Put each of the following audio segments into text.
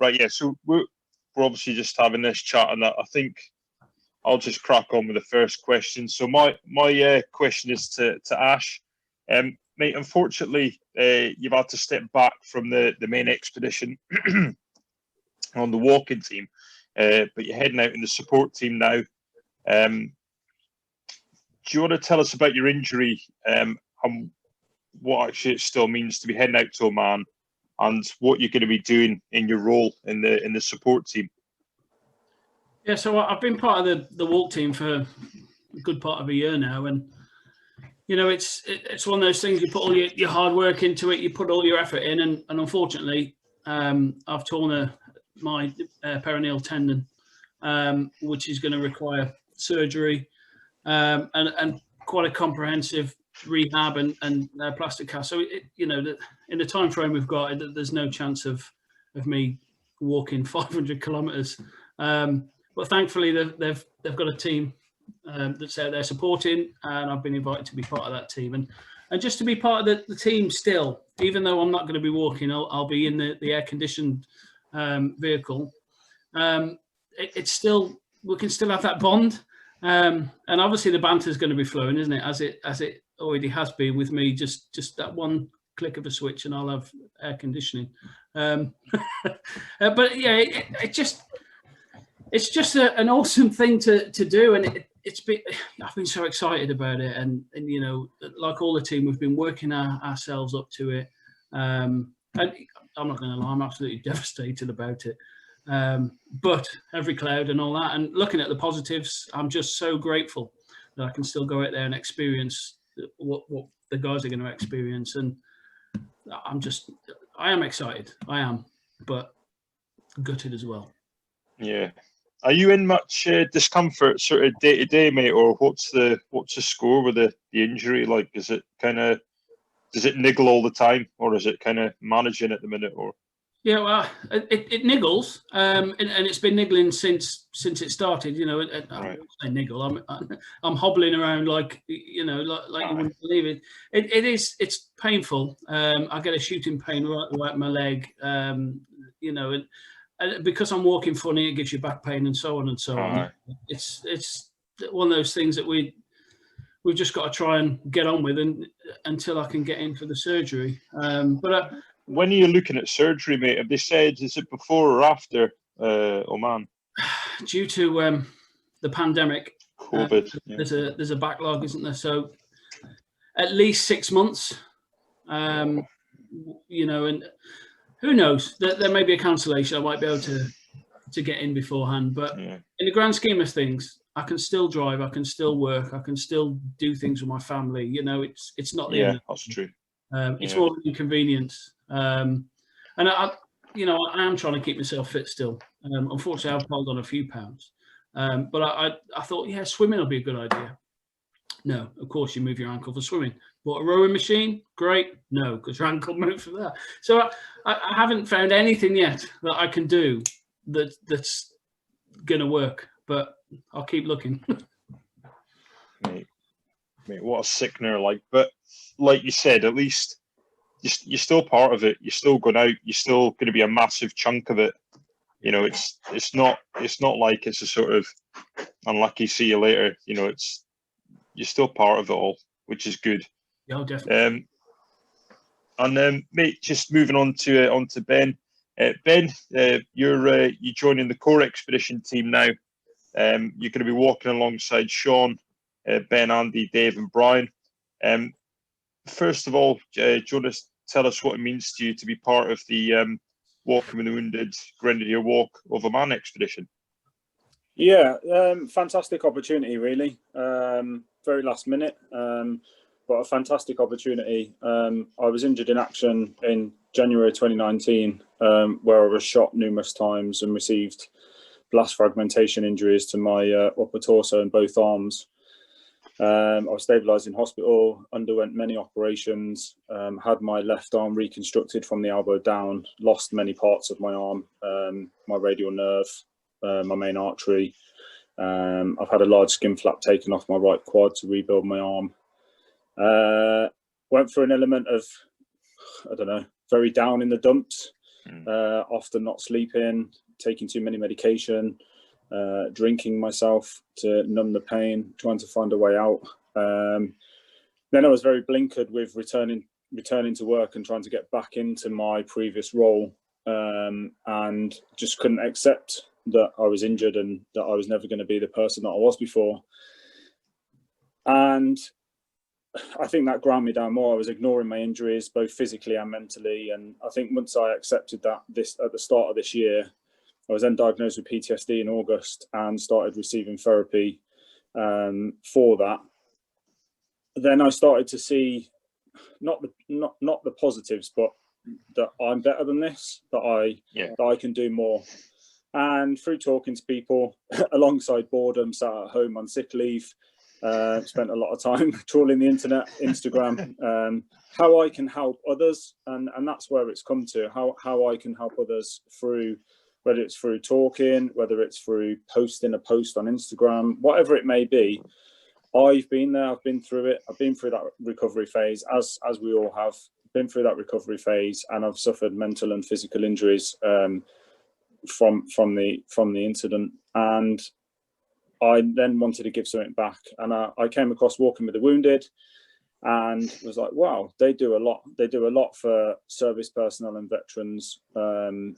Right, yeah. So we're obviously just having this chat, and I think I'll just crack on with the first question. So my question is to Ash. Mate, unfortunately, you've had to step back from the main expedition on the walking team, but you're heading out in the support team now. Do you want to tell us about your injury and what actually it still means to be heading out to Oman, and what you're going to be doing in your role in the support team? Yeah, so I've been part of the walk team for a good part of a year now, and you know, it's one of those things. You put all your hard work into it, you put all your effort in, and unfortunately, I've torn my peroneal tendon, which is going to require surgery and quite a comprehensive rehab and plastic cast. So you know, in the time frame we've got, there's no chance of me walking 500 kilometers. But thankfully, they've got a team that's out there supporting, and I've been invited to be part of that team, and just to be part of the team still, even though I'm not going to be walking, I'll be in the air conditioned vehicle. It's still, we can still have that bond, and obviously the banter is going to be flowing, isn't it? As it already has been with me. Just that one click of a switch, and I'll have air conditioning. But yeah, it's just an awesome thing to do, and I've been so excited about it, and you know, like all the team, we've been working ourselves up to it, and I'm not going to lie, I'm absolutely devastated about it, but every cloud and all that, and looking at the positives, I'm just so grateful that I can still go out there and experience what the guys are going to experience, and I am excited, I am, but gutted as well. Yeah. Are you in much discomfort sort of day to day, mate, or what's the score with the injury? Like, does it niggle all the time, or is it kind of managing at the minute? Or yeah, well, it niggles, and it's been niggling since it started. You know, right. I won't say niggle. I'm hobbling around like, you know, like you wouldn't believe it. It's painful. I get a shooting pain right my leg. You know, and because I'm walking funny, it gives you back pain and so on and so on. It's one of those things that we've just got to try and get on with until I can get in for the surgery. But when are you looking at surgery, mate? Have they said, is it before or after Oman? Due to the pandemic, COVID, there's a backlog, isn't there? So at least 6 months. You know, and who knows? There may be a cancellation. I might be able to get in beforehand. But in the grand scheme of things, I can still drive. I can still work. I can still do things with my family. You know, it's not the end. That's true. It's more an inconvenience. And I am trying to keep myself fit still. Unfortunately, I've piled on a few pounds. But I thought, yeah, swimming will be a good idea. No, of course you move your ankle for swimming. But a rowing machine, great. No, because your ankle moves for that. So I haven't found anything yet that I can do that's going to work. But I'll keep looking. Mate, what a sickener! Like, but like you said, at least you're still part of it. You're still going out. You're still going to be a massive chunk of it. You know, it's not like it's a sort of unlucky see you later. You know, you're still part of it all, which is good. Yeah, definitely. And then, mate, just moving on to Ben. Ben, you're joining the core expedition team now. You're going to be walking alongside Sean, Ben, Andy, Dave, and Brian. First of all, do you want to tell us what it means to you to be part of the Walking with the Wounded Grenadier Walk of Oman expedition? Yeah, fantastic opportunity, really. Very last minute, but a fantastic opportunity. I was injured in action in January 2019, where I was shot numerous times and received blast fragmentation injuries to my upper torso and both arms. I was stabilised in hospital, underwent many operations, had my left arm reconstructed from the elbow down, lost many parts of my arm, my radial nerve, my main artery. I've had a large skin flap taken off my right quad to rebuild my arm. Went for an element of, I don't know, very down in the dumps. often not sleeping, taking too many medication, drinking myself to numb the pain, trying to find a way out. Then I was very blinkered with returning to work and trying to get back into my previous role, and just couldn't accept that I was injured and that I was never going to be the person that I was before. And I think that ground me down more. I was ignoring my injuries, both physically and mentally. And I think once I accepted that at the start of this year, I was then diagnosed with PTSD in August and started receiving therapy for that. Then I started to see not the positives, but that I'm better than this, that I can do more. And through talking to people, alongside boredom, sat at home on sick leave, spent a lot of time trawling the internet, Instagram, how I can help others, and that's where it's come to, how I can help others through, whether it's through talking, whether it's through posting a post on Instagram, whatever it may be. I've been there, I've been through it, I've been through that recovery phase, as we all have been through that recovery phase, and I've suffered mental and physical injuries from the incident. And I then wanted to give something back, and I came across Walking with the Wounded and was like, wow, they do a lot for service personnel and veterans from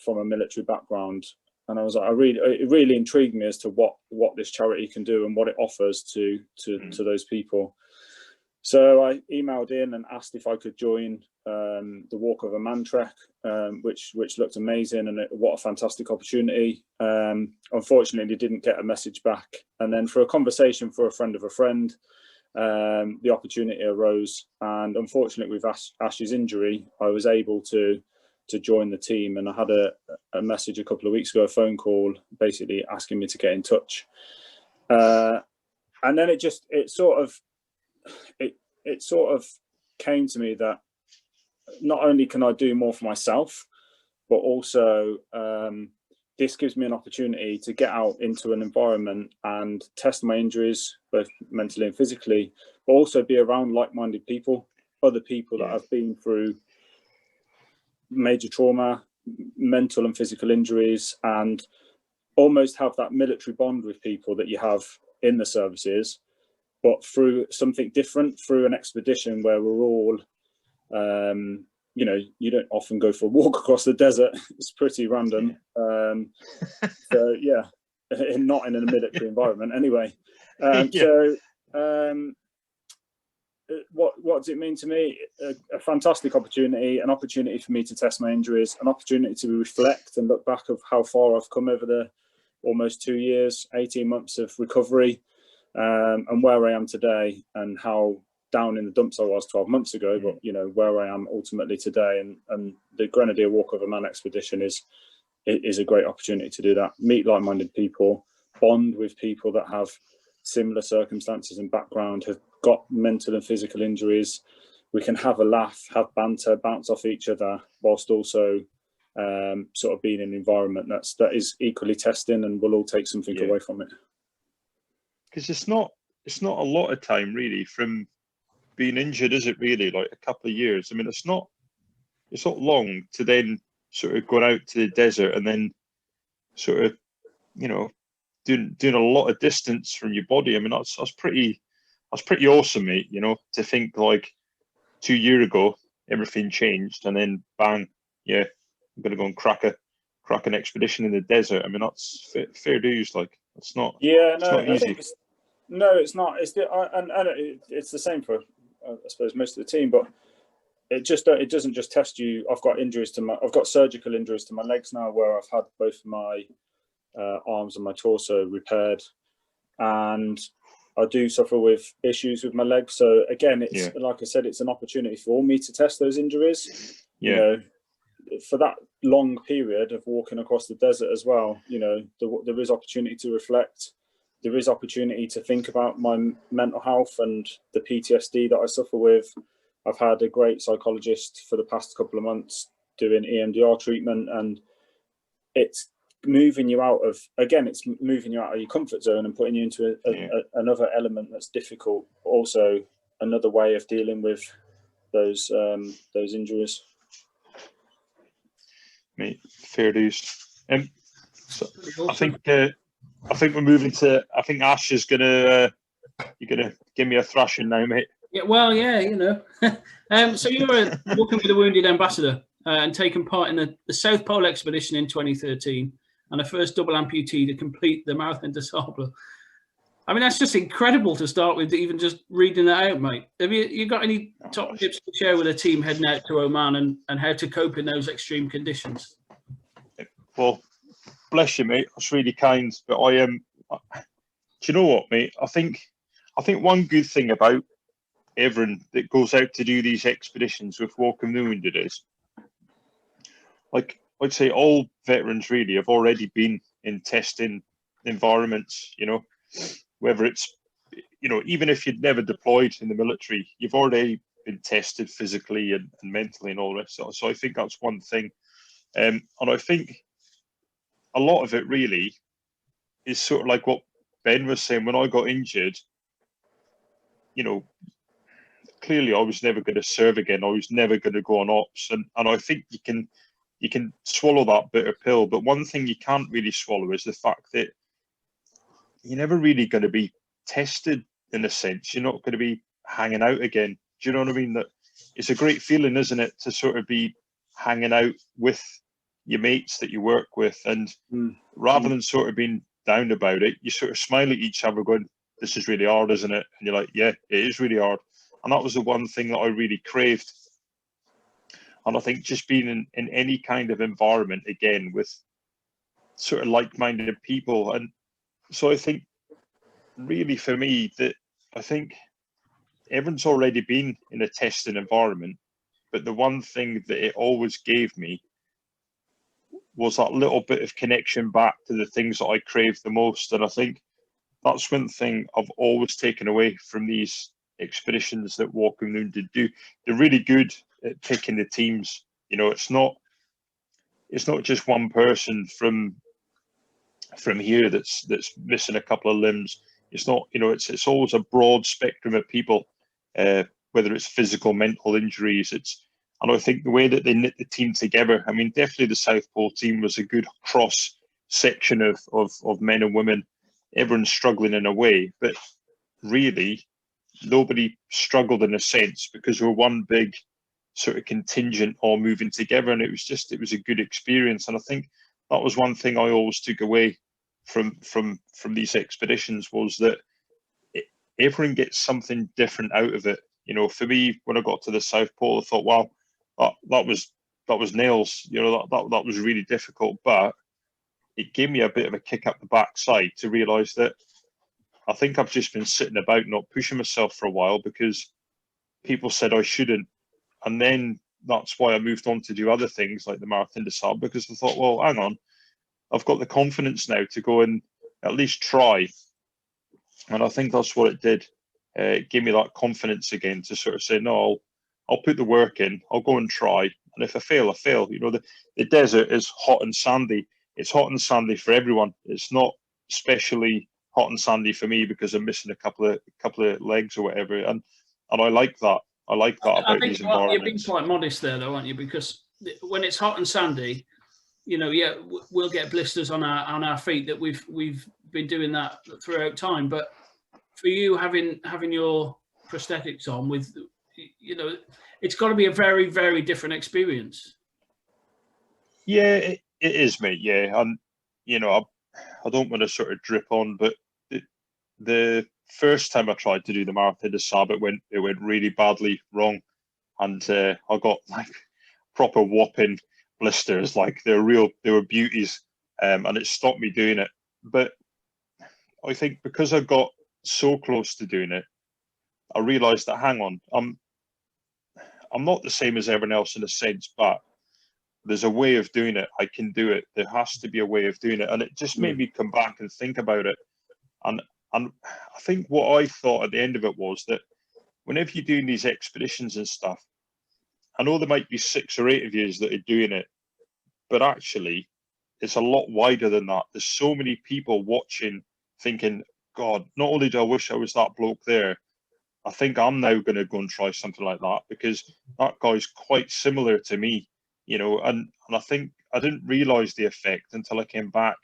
a military background. And I was like, it really intrigued me as to what this charity can do and what it offers to those people. So I emailed in and asked if I could join the Walk of Oman trek, which looked amazing, and what a fantastic opportunity. Unfortunately, didn't get a message back. And then for a conversation for a friend of a friend, the opportunity arose. And unfortunately, with Ash's injury, I was able to join the team. And I had a message a couple of weeks ago, a phone call, basically asking me to get in touch. And then it sort of came to me that not only can I do more for myself, but also this gives me an opportunity to get out into an environment and test my injuries, both mentally and physically, but also be around like-minded people, other people that have been through major trauma, mental and physical injuries, and almost have that military bond with people that you have in the services, but through something different, through an expedition where we're all, you don't often go for a walk across the desert. It's pretty random. So yeah, not in a military environment anyway. So what does it mean to me? A fantastic opportunity, an opportunity for me to test my injuries, an opportunity to reflect and look back of how far I've come over the almost 2 years, 18 months of recovery, and where I am today, and how down in the dumps I was 12 months ago, but where I am ultimately today. And the Grenadier Walk of Oman expedition is a great opportunity to do that. Meet like-minded people, bond with people that have similar circumstances and background, have got mental and physical injuries. We can have a laugh, have banter, bounce off each other, whilst also sort of being in an environment that is equally testing, and we'll all take something away from it. Because it's not a lot of time really from being injured, is it really? Like a couple of years. I mean, it's not long to then sort of going out to the desert and then sort of, doing a lot of distance from your body. I mean, that's pretty awesome, mate. To think like 2 years ago everything changed, and then bang, I'm gonna go and crack an expedition in the desert. I mean, that's fair dues. Like, it's not. It's not easy. It's not. It's the same for I suppose most of the team, but it doesn't just test you. I've got surgical injuries to my legs now, where I've had both my arms and my torso repaired, and I do suffer with issues with my legs. So again, it's like I said, it's an opportunity for me to test those injuries. For that long period of walking across the desert as well, there is opportunity to reflect. There is opportunity to think about my mental health and the PTSD that I suffer with. I've had a great psychologist for the past couple of months doing EMDR treatment, and it's moving you out of your comfort zone and putting you into another element that's difficult. Also, another way of dealing with those injuries. mate. Fair dues. So Awesome. I think we're moving to. I think Ash is gonna. You're gonna give me a thrashing now, mate. Yeah, well, yeah, you know. So you were Walking with the Wounded Ambassador and taking part in the South Pole expedition in 2013, and the first double amputee to complete the Marathon des Sables. I mean, that's just incredible to start with, even just reading that out, mate. Have you got any top tips to share with a team heading out to Oman and how to cope in those extreme conditions? Well, bless you, mate. That's really kind. But I am. Do you know what, mate? I think one good thing about everyone that goes out to do these expeditions with Walking the Wounded is, like, I'd say all veterans really have already been in testing environments, you know, whether it's, you know, even if you'd never deployed in the military, you've already been tested physically and mentally and all this. So I think that's one thing. And I think a lot of it really is sort of like what Ben was saying. When I got injured, you know, clearly I was never going to serve again. I was never going to go on ops. And I think you can swallow that bitter pill. But one thing you can't really swallow is the fact that you're never really going to be tested, in a sense. You're not going to be hanging out again. Do you know what I mean? That it's a great feeling, isn't it, to sort of be hanging out with your mates that you work with, and rather than sort of being down about it, you sort of smile at each other going, this is really hard, isn't it? And you're like, yeah, it is really hard. And that was the one thing that I really craved. And I think just being in any kind of environment, again, with sort of like-minded people. And so I think really for me that I think everyone's already been in a testing environment, but the one thing that it always gave me was that little bit of connection back to the things that I craved the most. And I think that's one thing I've always taken away from these expeditions that Walking the Wounded do. They're really good at picking the teams. You know, it's not just one person from here that's missing a couple of limbs. It's not, you know, it's always a broad spectrum of people, whether it's physical, mental injuries. And I think the way that they knit the team together, I mean, definitely the South Pole team was a good cross section of men and women. Everyone's struggling in a way, but really nobody struggled in a sense, because we're one big sort of contingent all moving together. And it was a good experience. And I think that was one thing I always took away from these expeditions, was that everyone gets something different out of it. You know, for me, when I got to the South Pole, I thought, wow, that was nails. You know, that was really difficult, but it gave me a bit of a kick up the backside to realise that I think I've just been sitting about not pushing myself for a while because people said I shouldn't. And then that's why I moved on to do other things like the Marathon des Sables, because I thought, well, hang on, I've got the confidence now to go and at least try. And I think that's what it did. It gave me that confidence again to sort of say, no, I'll put the work in, I'll go and try. And if I fail, I fail. You know, the desert is hot and sandy. It's hot and sandy for everyone. It's not especially hot and sandy for me because I'm missing a couple of legs or whatever. And I like that. I like that about these environments. You're being quite modest there, though, aren't you? Because when it's hot and sandy, you know, yeah, we'll get blisters on our feet. That we've been doing that throughout time. But for you, having your prosthetics on, with, you know, it's got to be a very, very different experience. Yeah, it is, mate. Yeah, and you know, I don't want to sort of drip on, but the first time I tried to do the Marathon des Sables, it went really badly wrong, and I got like proper whopping blisters. Like they were beauties, and it stopped me doing it. But I think because I got so close to doing it, I realised that, hang on, I'm not the same as everyone else in a sense, but there's a way of doing it. I can do it. There has to be a way of doing it. And it just made me come back and think about it. And I think what I thought at the end of it was that whenever you're doing these expeditions and stuff, I know there might be 6 or 8 of you that are doing it, but actually it's a lot wider than that. There's so many people watching thinking, God, not only do I wish I was that bloke there, I think I'm now going to go and try something like that, because that guy's quite similar to me, you know. And I think I didn't realise the effect until I came back,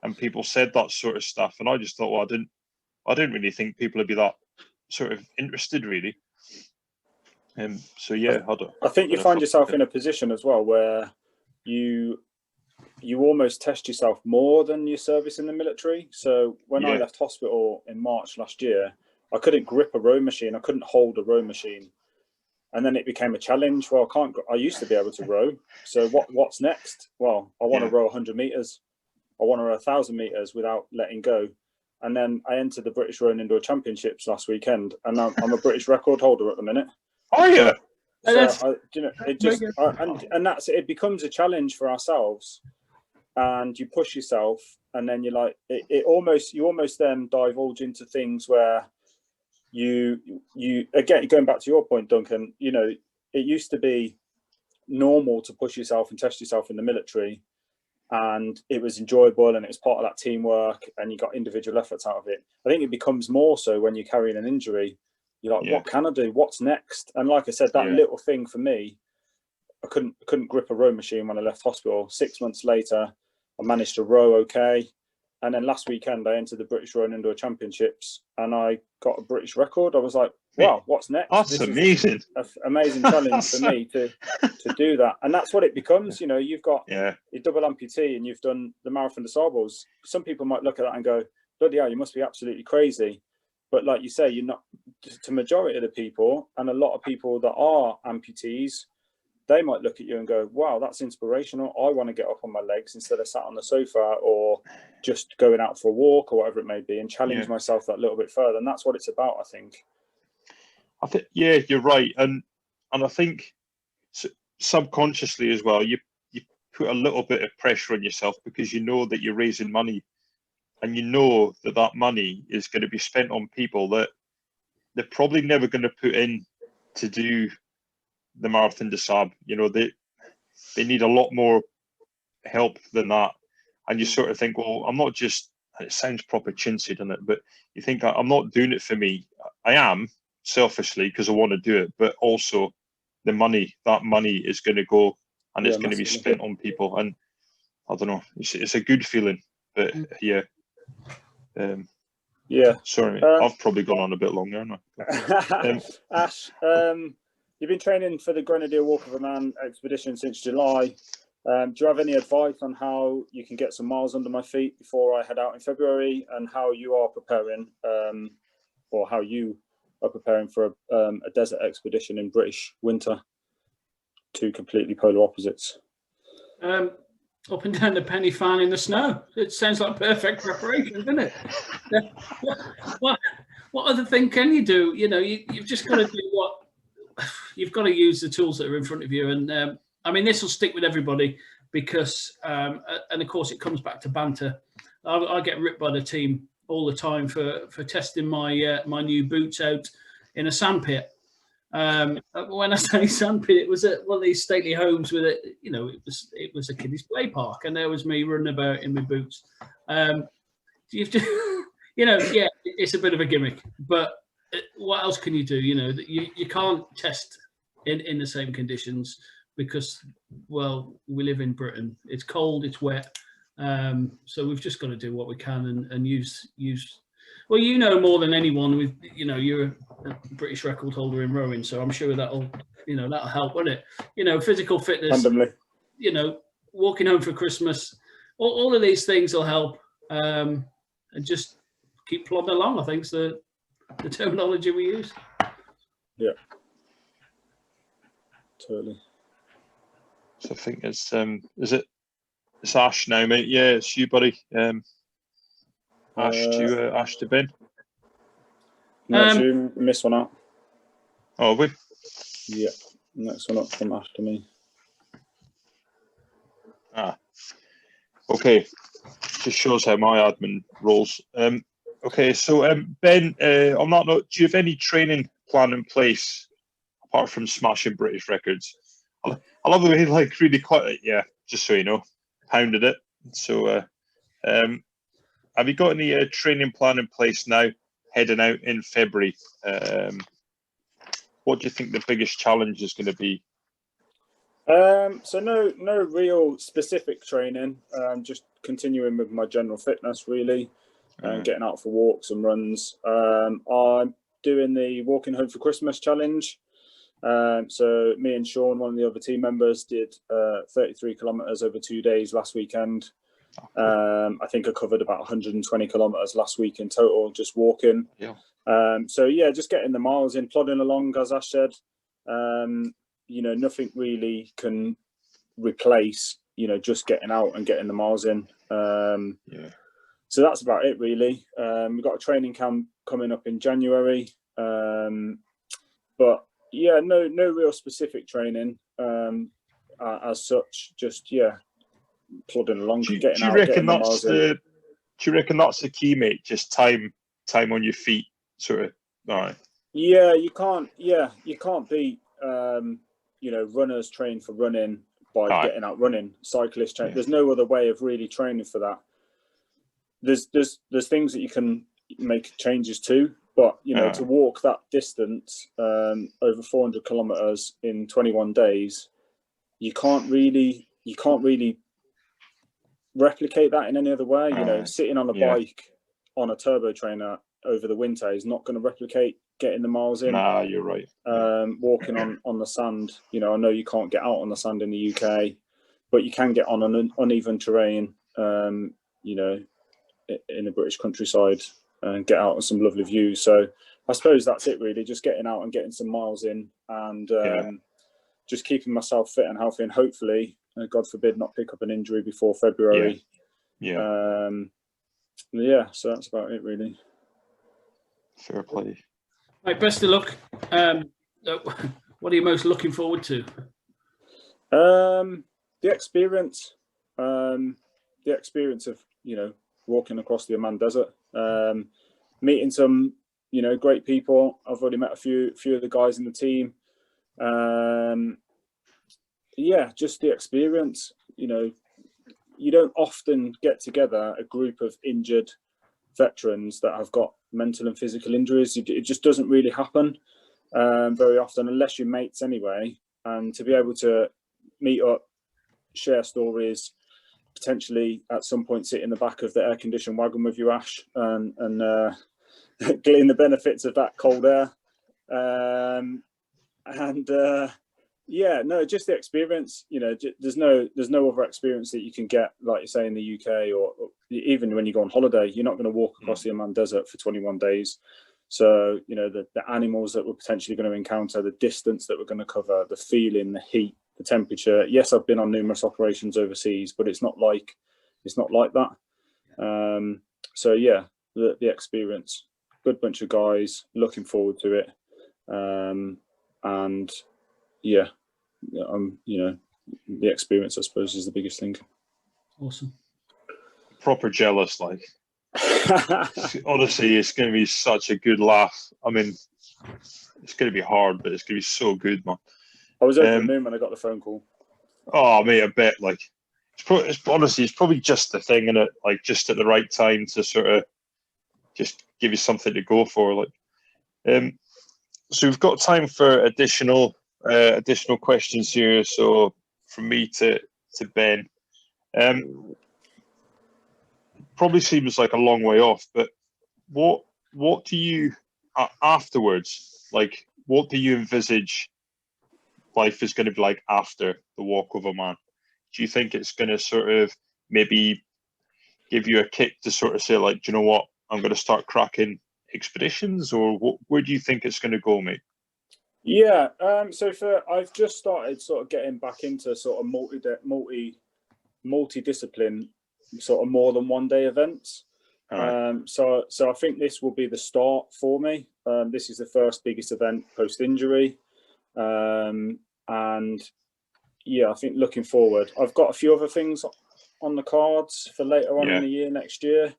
and people said that sort of stuff, and I just thought, well, I didn't really think people would be that sort of interested, really. So yeah, I think you find yourself in a position as well where you almost test yourself more than your service in the military. So when I left hospital in March last year, I couldn't grip a row machine. I couldn't hold a row machine. And then it became a challenge. Well, I used to be able to row. So what's next? Well, I want to row 100 meters. I want to row 1,000 meters without letting go. And then I entered the British Rowing Indoor Championships last weekend, and I'm a British record holder at the minute. Oh yeah. So and that's it. Becomes a challenge for ourselves, and you push yourself, and then you're like, you almost then divulge into things where you again, going back to your point, Duncan. You know, it used to be normal to push yourself and test yourself in the military, and it was enjoyable, and it was part of that teamwork, and you got individual efforts out of it. I think it becomes more so when you're carrying an injury. You're like, what can I do? What's next? And like I said, that little thing for me, I couldn't grip a row machine when I left hospital. 6 months later, I managed to row okay. And then last weekend, I entered the British Rowing Indoor Championships, and I got a British record. I was like, wow, what's next? That's amazing. Amazing challenge for me to do that. And that's what it becomes. You know, you've got your double amputee, and you've done the Marathon des Sables. Some people might look at that and go, bloody hell, you must be absolutely crazy. But like you say, you're not, to majority of the people, and a lot of people that are amputees, they might look at you and go, wow, that's inspirational. I want to get up on my legs instead of sat on the sofa or just going out for a walk or whatever it may be, and challenge myself that little bit further. And that's what it's about, I think. Yeah, you're right. And I think subconsciously as well, you put a little bit of pressure on yourself because you know that you're raising money, and you know that money is going to be spent on people that they're probably never going to put in to do the Marathon des Sables. You know, they need a lot more help than that. And you sort of think, well, I'm not just, it sounds proper chintzy, doesn't it? But you think, I'm not doing it for me. I am selfishly because I want to do it, but also that money is going to go, and it's going to be spent on people. And I don't know, it's a good feeling, but sorry, I've probably gone on a bit longer, haven't I? Ash, you've been training for the Grenadier Walk of Oman expedition since July. Do you have any advice on how you can get some miles under my feet before I head out in February, and how you are preparing, or how you are preparing for a desert expedition in British winter? Two completely polar opposites. Up and down the penny fan in the snow. It sounds like perfect preparation, doesn't it? What other thing can you do? You know, you've just got to do you've got to use the tools that are in front of you. And I mean, this will stick with everybody because, and of course, it comes back to banter. I get ripped by the team all the time for testing my my new boots out in a sandpit. When I say sandpit, it was at one of these stately homes with it. You know, it was a kiddies play park, and there was me running about in my boots. You've just, you know, it's a bit of a gimmick, but what else can you do? You know, you can't test in the same conditions because, well, we live in Britain. It's cold, it's wet, so we've just got to do what we can and use. Well, you know more than anyone. With you're a British record holder in rowing, so I'm sure that'll help, won't it? You know, physical fitness. Randomly. You know, walking home for Christmas. All of these things will help, and just keep plodding along. I think's the terminology we use. Yeah, totally. So I think it's it's Ash now, mate. Yeah, it's you, buddy. Ash to Ben. No, you missed one out. Oh, we? Yeah, next one up from Ash to me. Okay. Just shows how my admin rolls. Okay, so Ben, on that note, do you have any training plan in place apart from smashing British records? I love the way really quite, just so you know, pounded it. So have you got any training plan in place now, heading out in February? What do you think the biggest challenge is going to be? So no real specific training. Just continuing with my general fitness, really, and getting out for walks and runs. I'm doing the Walking Home for Christmas challenge. So me and Sean, one of the other team members, did 33 kilometers over 2 days last weekend. I think I covered about 120 kilometers last week in total, just walking. Yeah. So yeah, just getting the miles in, plodding along, as Ash said. You know, nothing really can replace, you know, just getting out and getting the miles in. Yeah. So that's about it, really. We've got a training camp coming up in January. But yeah, no real specific training as such. Just plodding along, getting out, getting the miles in. Do you reckon that's the key, mate? Just time on your feet, sort of. All right. Yeah, you can't beat you know, runners train for running by getting out running. Cyclists train. There's no other way of really training for that. There's things that you can make changes to, but you know, to walk that distance over 400 kilometers in 21 days, you can't really replicate that in any other way. You know, sitting on a bike on a turbo trainer over the winter is not going to replicate getting the miles in. Nah, you're right. Walking on the sand, you know, I know you can't get out on the sand in the UK, but you can get on an uneven terrain, you know, in the British countryside and get out on some lovely views. So I suppose that's it, really, just getting out and getting some miles in, and just keeping myself fit and healthy, and hopefully, God forbid, not pick up an injury before February. Yeah, so that's about it, really. Fair play. Right, best of luck. What are you most looking forward to? The experience of, you know, walking across the Oman Desert, meeting some, you know, great people. I've already met a few of the guys in the team. Just the experience. You know, you don't often get together a group of injured veterans that have got mental and physical injuries. It just doesn't really happen very often, unless you're mates anyway. And to be able to meet up, share stories, potentially at some point sit in the back of the air-conditioned wagon with you, Ash, and glean the benefits of that cold air. Just the experience. You know, there's no other experience that you can get, like you say, in the UK, or even when you go on holiday. You're not going to walk across the Oman Desert for 21 days. So, you know, the animals that we're potentially going to encounter, the distance that we're going to cover, the feeling, the heat, the temperature. Yes, I've been on numerous operations overseas, but it's not like that. So yeah, the experience. Good bunch of guys, looking forward to it. And yeah, you know, the experience, I suppose, is the biggest thing. Awesome. Proper jealous, like. Honestly, it's going to be such a good laugh. I mean, it's going to be hard, but it's going to be so good, man. I was over the moon when I got the phone call. Oh, mate, I bet. Like, it's probably just the thing, innit? Like, just at the right time to sort of just give you something to go for. Like, so we've got time for additional questions here. So from me to Ben, probably seems like a long way off, but what do you afterwards, like, what do you envisage life is going to be like after the Walk of Oman? Do you think it's going to sort of maybe give you a kick to sort of say, like, do you know what, I'm going to start cracking expeditions, or where do you think it's going to go, mate? Yeah, so I've just started sort of getting back into sort of multi-discipline, sort of more than one day events. So I think this will be the start for me. This is the first biggest event post-injury. And yeah, I think looking forward, I've got a few other things on the cards for later on in the year, next year.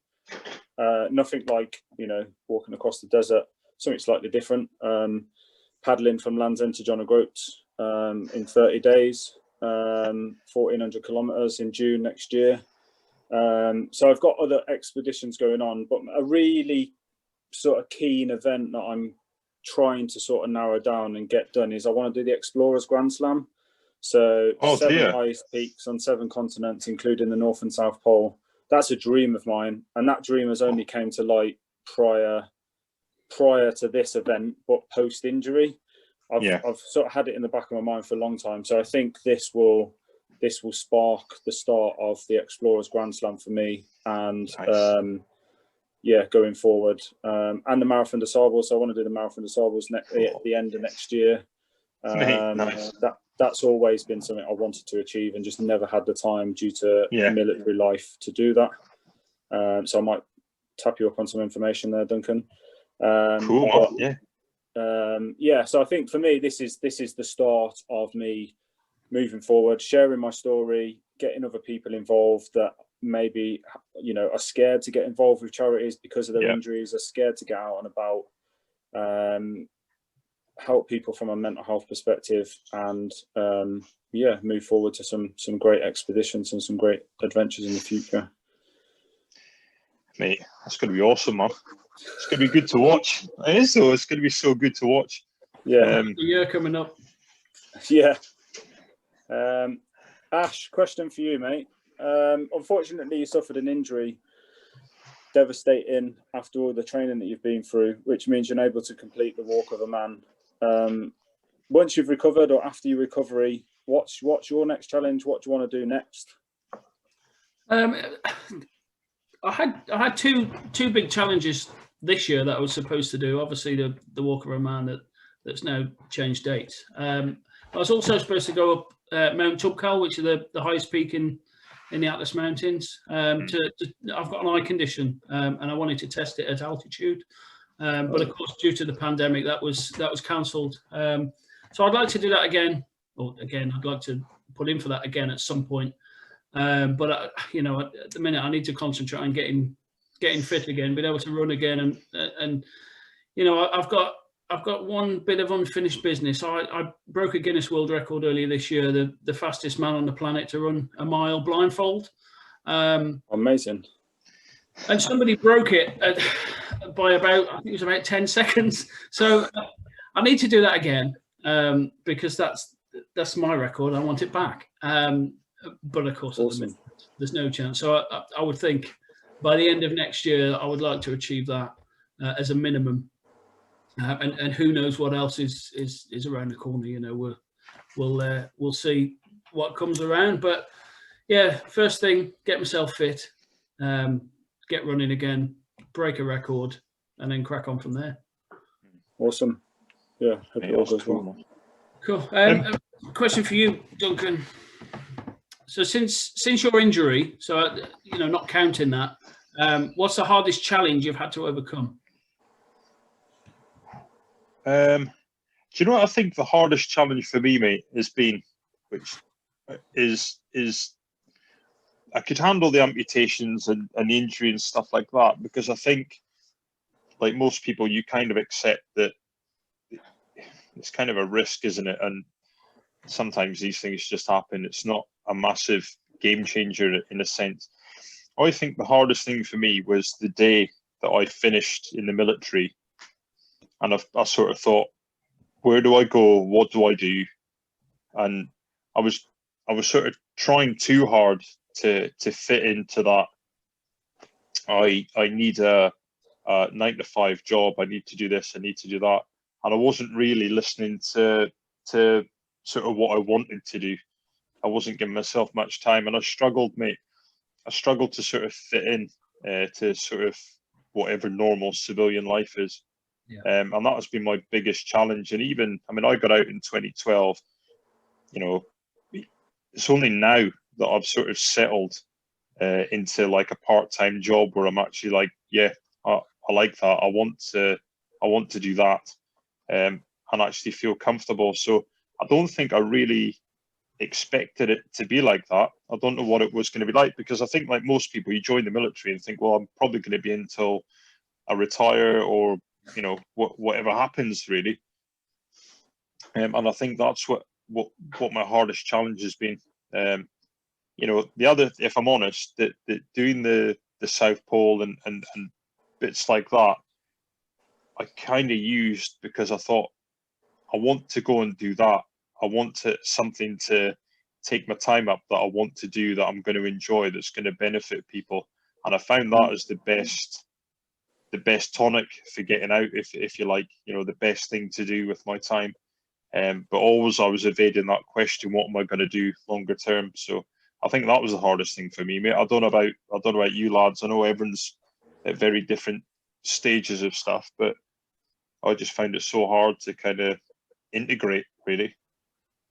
Nothing like, you know, walking across the desert, something slightly different. Paddling from Land's End to John O'Groats in 30 days, 1,400 kilometers in June next year. So I've got other expeditions going on, but a really sort of keen event that I'm trying to sort of narrow down and get done is I want to do the Explorers Grand Slam. So Oh, 7 dear. highest peaks on 7 continents, including the North and South Pole. That's a dream of mine, and that dream has only came to light prior to this event, but post injury. I've sort of had it in the back of my mind for a long time. So I think this will spark the start of the Explorers Grand Slam for me, and nice. going forward, and the Marathon des Sables. So I want to do the Marathon des Sables at the end of next year. Nice. That's always been something I wanted to achieve and just never had the time due to military life to do that. So I might tap you up on some information there, Duncan. Cool. So I think for me, this is the start of me moving forward, sharing my story, getting other people involved that maybe are scared to get involved with charities because of their injuries, are scared to get out and about, help people from a mental health perspective, and move forward to some great expeditions and some great adventures in the future. Mate, that's going to be awesome, man. It's going to be good to watch. It is, though. It's going to be so good to watch. Yeah. The year coming up. Yeah. Ash, question for you, mate. Unfortunately, you suffered an injury, devastating after all the training that you've been through, which means you're unable to complete the Walk of Oman. Once you've recovered, or after your recovery, what's your next challenge? What do you want to do next? I had two big challenges this year that I was supposed to do. Obviously, the Walk of Oman that's now changed dates. I was also supposed to go up Mount Tubkal, which is the highest peak in the Atlas Mountains. I've got an eye condition, and I wanted to test it at altitude. But of course, due to the pandemic, that was cancelled. So I'd like to do that again. I'd like to put in for that again at some point. But at the minute, I need to concentrate on getting fit again, being able to run again, and I've got one bit of unfinished business. I broke a Guinness World Record earlier this year, the fastest man on the planet to run a mile blindfold. Amazing. And somebody broke it by about, I think it was about 10 seconds. So I need to do that again, because that's my record. I want it back. But of course, awesome. There's no chance. So I would think by the end of next year, I would like to achieve that as a minimum. And who knows what else is around the corner? We'll see what comes around. But yeah, first thing, get myself fit, get running again, break a record, and then crack on from there. Awesome. Yeah, hope it all goes well. Cool. Question for you, Duncan. So since your injury, so not counting that, what's the hardest challenge you've had to overcome? Do you know what I think the hardest challenge for me, mate, has been, which is I could handle the amputations and the injury and stuff like that, because I think, like most people, you kind of accept that it's kind of a risk, isn't it? And sometimes these things just happen. It's not a massive game changer in a sense. I think the hardest thing for me was the day that I finished in the military, and I sort of thought, where do I go? What do I do? And I was sort of trying too hard to fit into that. I need a 9-to-5 job. I need to do this. I need to do that. And I wasn't really listening to sort of what I wanted to do. I wasn't giving myself much time, and I struggled, mate. I struggled to sort of fit in to sort of whatever normal civilian life is. Yeah. And that has been my biggest challenge. And even, I got out in 2012. It's only now that I've sort of settled into like a part-time job where I'm actually like, yeah, I like that. I want to do that, and actually feel comfortable. So I don't think I really expected it to be like that. I don't know what it was going to be like, because I think, like most people, you join the military and think, well, I'm probably going to be until I retire, or whatever happens, really. And I think that's what my hardest challenge has been. The other, if I'm honest, that doing the South Pole and bits like that, I kind of used because I thought I want to go and do that, I want something to take my time up that I want to do, that I'm going to enjoy, that's going to benefit people. And I found that as the best tonic for getting out, if you like, you know, the best thing to do with my time. But always I was evading that question, what am I going to do longer term? So I think that was the hardest thing for me, mate. I don't know about you lads. I know everyone's at very different stages of stuff, but I just found it so hard to kind of integrate, really.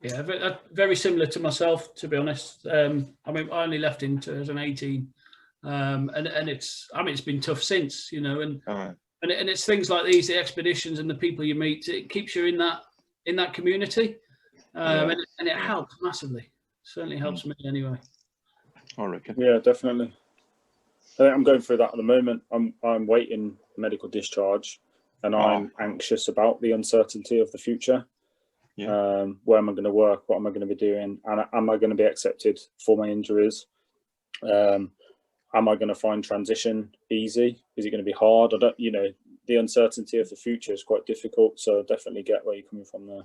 Yeah, very similar to myself, to be honest. I mean, I only left in 2018, and it's been tough since, you know, and it's things like these, the expeditions and the people you meet. It keeps you in that community, and it helps massively. Certainly helps me anyway. I reckon. Yeah, definitely. I think I'm going through that at the moment. I'm waiting medical discharge, and I'm anxious about the uncertainty of the future. Yeah. Where am I going to work? What am I going to be doing? And am I going to be accepted for my injuries? Am I going to find transition easy? Is it going to be hard? I don't, you know, the uncertainty of the future is quite difficult. So I definitely get where you're coming from there.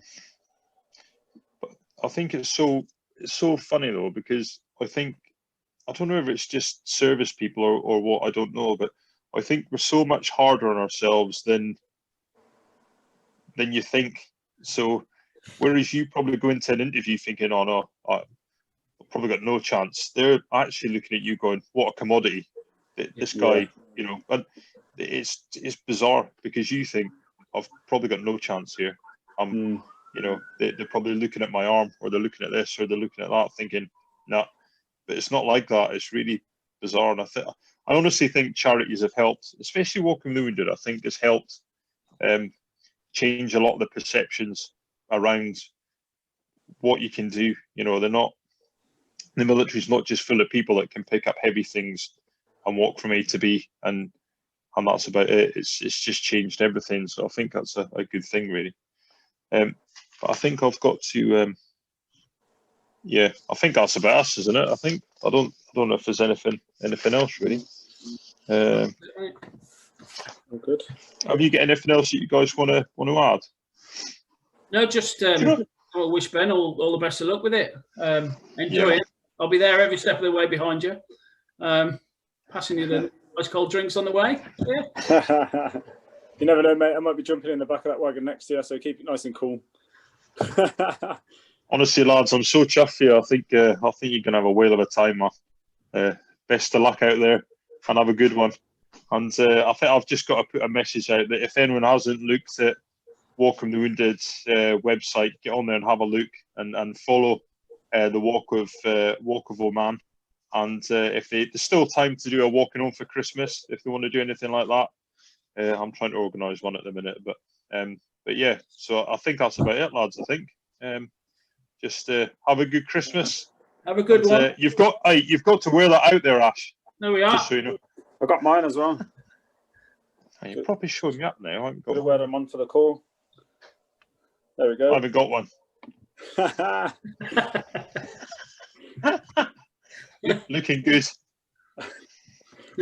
But I think it's so funny though, because I don't know if it's just service people or what, I don't know, but I think we're so much harder on ourselves than you think. So whereas you probably go into an interview thinking, oh no, I've probably got no chance, they're actually looking at you going, what a commodity. This guy, you know, and it's bizarre, because you think, I've probably got no chance here. You know, they're probably looking at my arm, or they're looking at this, or they're looking at that, thinking, nah. But it's not like that. It's really bizarre. And I honestly think charities have helped, especially Walking the Wounded, I think has helped change a lot of the perceptions around what you can do. You know, the military's not just full of people that can pick up heavy things and walk from A to B, and that's about it. It's just changed everything. So I think that's a good thing, really. But I think I've got to yeah, I think that's about us, isn't it? I don't know if there's anything else, really. Good. Have you got anything else that you guys want to add? No, just I wish Ben all the best of luck with it. Enjoy it. I'll be there every step of the way behind you, passing you the ice cold drinks on the way. Yeah. You never know, mate. I might be jumping in the back of that wagon next year, so keep it nice and cool. Honestly, lads, I'm so chuffed for you. I think you're gonna have a whale of a time, man. Best of luck out there, and have a good one. And I think I've just got to put a message out that if anyone hasn't looked at Walking the Wounded's website, get on there and have a look, and follow the Walk of Oman. And if there's still time to do a walking home for Christmas, if they want to do anything like that, I'm trying to organise one at the minute. But yeah, so I think that's about it, lads. I think. Just have a good Christmas. Have a good one. You've got to wear that out there, Ash. No, we are. Just so you know. I got mine as well. You're probably showing me up now. I haven't got to wear them on for the call. There we go. I haven't got one. Looking good.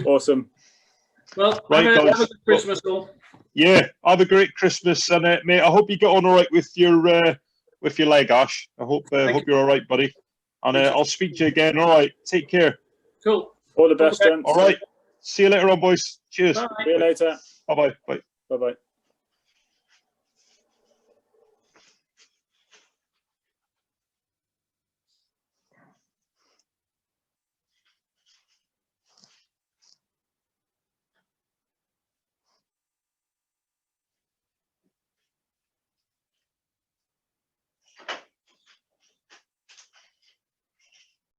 Awesome. Well, right, have a guys. good Christmas, all. Yeah, have a great Christmas, and mate, I hope you get on all right with your leg, Ash. I hope you're all right, buddy. And I'll speak to you again. All right, take care. Cool. All the best, gents. All right, see you later on, boys. Cheers. Bye. See you later. Bye-bye. Bye. Bye-bye.